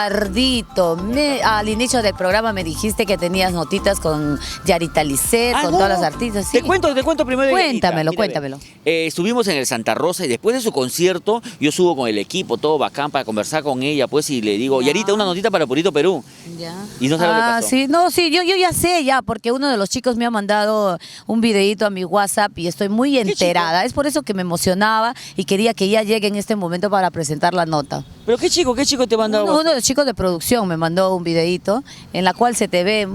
Eduardito, al inicio del programa me dijiste que tenías notitas con Yarita Lisset, con no. todas las artistas. Sí. Te cuento primero de Yarita. Cuéntamelo, Mira, cuéntamelo. Estuvimos en el Santa Rosa y después de su concierto, yo subo con el equipo, todo bacán, para conversar con ella, pues, y le digo, Ya. Yarita, una notita para Purito Perú. Ya. Y no sabe lo que pasó. Sí, no, sí, yo ya sé ya, porque uno de los chicos me ha mandado un videíto a mi WhatsApp y estoy muy enterada. Es por eso que me emocionaba y quería que ya llegue en este momento para presentar la nota. ¿Pero qué chico te mandó? Uno de los chicos de producción me mandó un videíto en la cual se te ve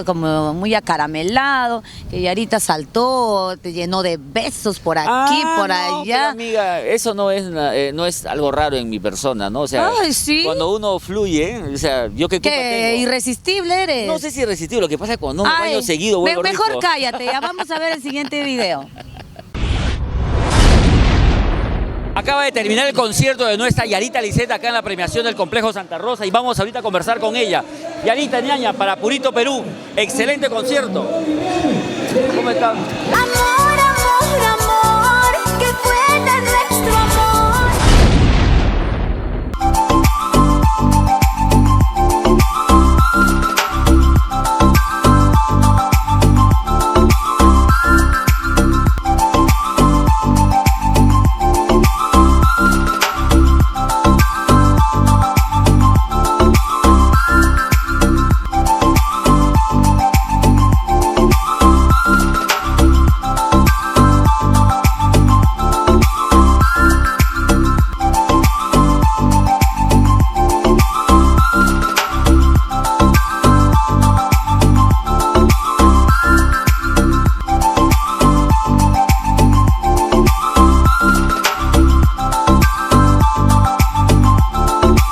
como muy acaramelado, que Yarita saltó, te llenó de besos por aquí, por no, allá. pero, amiga, eso no es algo raro en mi persona, ¿no? O sea, Ay, sí. cuando uno fluye, o sea, yo qué culpa ¿Qué? tengo. ¿Irresistible eres? No sé si irresistible, lo que pasa es que cuando un Ay, baño seguido vuelvo mejor rico. cállate, ya vamos a ver el siguiente video. Acaba de terminar el concierto de nuestra Yarita Lisset acá en la premiación del Complejo Santa Rosa y vamos ahorita a conversar con ella. Yarita Ñaña para Purito Perú, excelente concierto. ¿Cómo están? Amor.